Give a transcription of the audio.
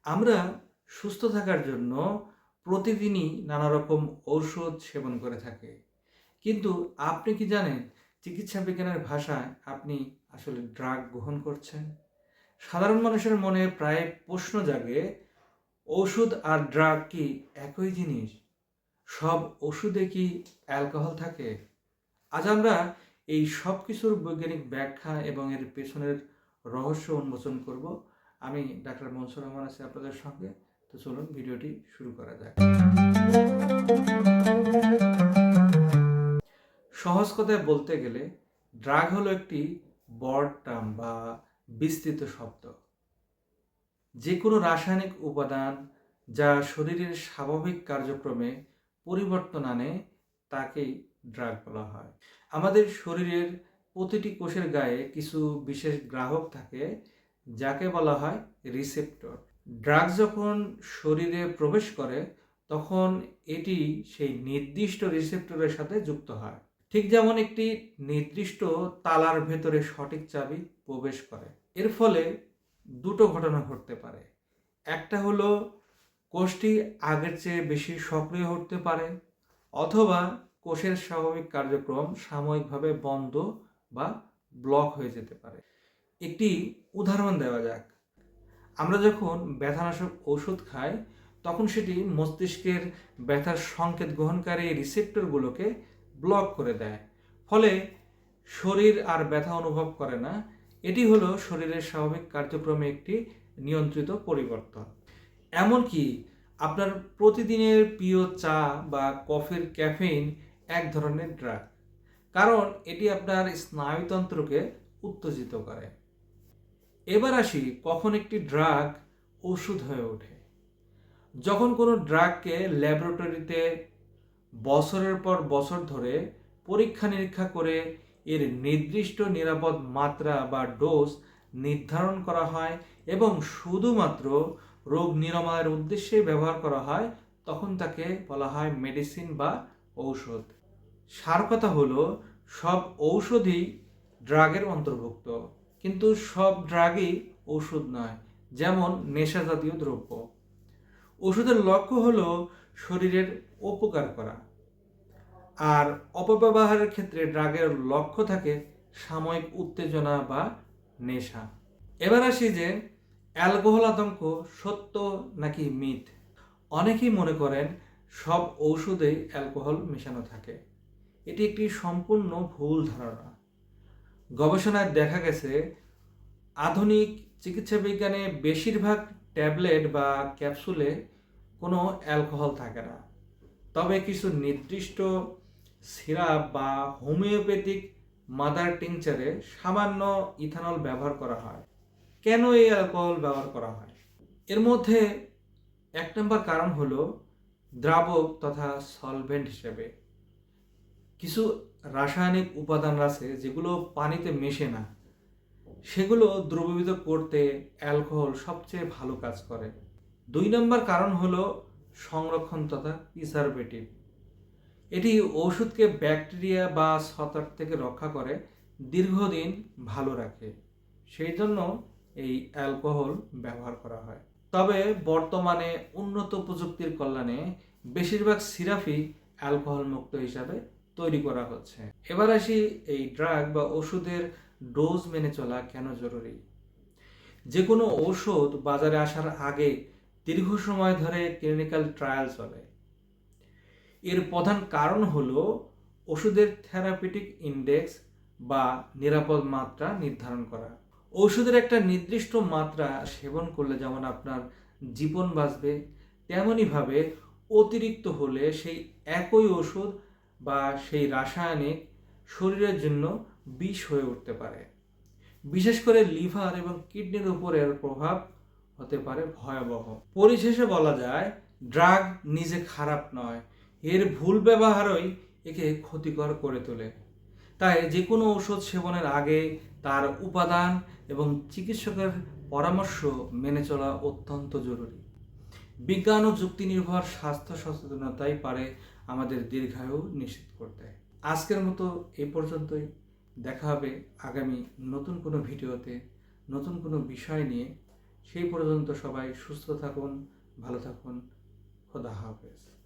আমরা সুস্থ থাকার জন্য প্রতিদিনই নানা রকম ঔষধ সেবন করে থাকি। কিন্তু আপনি কি জানেন চিকিৎসা বিজ্ঞানের ভাষায় আপনি আসলে ড্রাগ গ্রহণ করছেন? সাধারণ মানুষের মনে প্রায় প্রশ্ন জাগে, ওষুধ আর ড্রাগ কি একই জিনিস? সব ওষুধে কি অ্যালকোহল থাকে? আজ আমরা এই সব কিছুর বৈজ্ঞানিক ব্যাখ্যা এবং এর পেছনের রহস্য উন্মোচন করব। আমি ডাক্তার মনসুর রহমান আছি আপনাদের সঙ্গে। তো চলুন ভিডিওটি শুরু করা যাক। সহজ কথায় বলতে গেলে ড্রাগ হলো একটি ব্রড টার্ম বা বিস্তৃত শব্দ। যে কোনো রাসায়নিক উপাদান যা শরীরের স্বাভাবিক কার্যক্রমে পরিবর্তন আনে তাকেই ড্রাগ বলা হয়। আমাদের শরীরের প্রতিটি কোষের গায়ে কিছু বিশেষ গ্রাহক থাকে যাকে বলা হয় রিসেপ্টর। ড্রাগ যখন শরীরে প্রবেশ করে তখন এটি সেই নির্দিষ্ট রিসেপ্টরের সাথে যুক্ত হয়। ঠিক যেমন একটি নির্দিষ্ট তালার ভেতরে সঠিক চাবি প্রবেশ করে। এর ফলে দুটো ঘটনা ঘটতে পারে। একটা হলো কোষটি আগের চেয়ে বেশি সক্রিয় হতে পারে, অথবা কোষের স্বাভাবিক কার্যক্রম সাময়িকভাবে বন্ধ বা ব্লক হয়ে যেতে পারে। একটি উদাহরণ দেওয়া যাক। আমরা যখন ব্যথানাশক ওষুধ খাই তখন সেটি মস্তিষ্কের ব্যথার সংকেত গ্রহণকারী রিসেপ্টরগুলোকে ব্লক করে দেয়। ফলে শরীর আর ব্যথা অনুভব করে না। এটি হলো শরীরের স্বাভাবিক কার্যক্রমে একটি নিয়ন্ত্রিত পরিবর্তন। এমনকি আপনার প্রতিদিনের প্রিয় চা বা কফির ক্যাফেইন এক ধরনের ড্রাগ, কারণ এটি আপনার স্নায়ুতন্ত্রকে উত্তেজিত করে। এবার আসি কখন একটি ড্রাগ ওষুধ হয়ে ওঠে। যখন কোনো ড্রাগকে ল্যাবরেটরিতে বছরের পর বছর ধরে পরীক্ষা নিরীক্ষা করে এর নির্দিষ্ট নিরাপদ মাত্রা বা ডোজ নির্ধারণ করা হয় এবং শুধুমাত্র রোগ নিরাময়ের উদ্দেশ্যে ব্যবহার করা হয়, তখন তাকে বলা হয় মেডিসিন বা ঔষধ। সার কথা হলো, সব ঔষধই ড্রাগের অন্তর্ভুক্ত, কিন্তু সব ড্রাগই ওষুধ নয়। যেমন নেশা জাতীয় দ্রব্য। ওষুধের লক্ষ্য হলো শরীরের উপকার করা, আর অপব্যবহারের ক্ষেত্রে ড্রাগের লক্ষ্য থাকে সাময়িক উত্তেজনা বা নেশা। এবার আসি যে অ্যালকোহল আতঙ্ক সত্য নাকি মিথ। অনেকেই মনে করেন সব ঔষধেই অ্যালকোহল মেশানো থাকে। এটি একটি সম্পূর্ণ ভুল ধারণা। গবেষণায় দেখা গেছে আধুনিক চিকিৎসা বিজ্ঞানে বেশিরভাগ ট্যাবলেট বা ক্যাপসুলে কোনো অ্যালকোহল থাকে না। তবে কিছু নির্দিষ্ট সিরাপ বা হোমিওপ্যাথিক মাদার টিংচারে সামান্য ইথানল ব্যবহার করা হয়। কেন এই অ্যালকোহল ব্যবহার করা হয়? এর মধ্যে এক নম্বর কারণ হলো দ্রাবক তথা সলভেন্ট হিসেবে। কিছু রাসায়নিক উপাদান আছে যেগুলো পানিতে মেশে না, সেগুলো দ্রবীভূত করতে অ্যালকোহল সবচেয়ে ভালো কাজ করে। দুই নম্বর কারণ হলো সংরক্ষণ তথা প্রিজারভেটিভ। এটি ওষুধকে ব্যাকটেরিয়া বা ছত্রাক থেকে রক্ষা করে দীর্ঘদিন ভালো রাখে, সেই জন্য এই অ্যালকোহল ব্যবহার করা হয়। তবে বর্তমানে উন্নত প্রযুক্তির কল্যাণে বেশিরভাগ সিরাপই অ্যালকোহল মুক্ত হিসাবে তৈরি করা হচ্ছে। এবার আসি এই ড্রাগ বা ওষুধের ডোজ মেনে চলা কেন জরুরি। যে কোনো ঔষধ বাজারে আসার আগে দীর্ঘ সময় ধরে ক্লিনিক্যাল ট্রায়াল চলে। এর প্রধান কারণ হলো ওষুধের থেরাপিউটিক ইন্ডেক্স বা নিরাপদ মাত্রা নির্ধারণ করা। ওষুধের একটা নির্দিষ্ট মাত্রা সেবন করলে যেমন আপনার জীবন বাঁচবে, তেমনইভাবে অতিরিক্ত হলে সেই একই ওষুধ বা সেই রাসায়নিক শরীরের জন্য বিষ হয়ে উঠতে পারে। বিশেষ করে লিভার এবং কিডনির উপর এর প্রভাব হতে পারে ভয়াবহ। পরিশেষে বলা যায়, ড্রাগ নিজে খারাপ নয়, এর ভুল ব্যবহারই একে ক্ষতিকর করে তোলে। তাই যে কোনো ঔষধ সেবনের আগে তার উপাদান এবং চিকিৎসকের পরামর্শ মেনে চলা অত্যন্ত জরুরি। বিজ্ঞান ও যুক্তি নির্ভর স্বাস্থ্য সচেতনতাই পারে আমাদের দীর্ঘায়ু নিশ্চিত করতে। আজকের মতো এই পর্যন্তই। দেখা হবে আগামী নতুন কোনো ভিডিওতে নতুন কোনো বিষয় নিয়ে। সেই পর্যন্ত সবাই সুস্থ থাকুন, ভালো থাকুন। খোদা হাফেজ।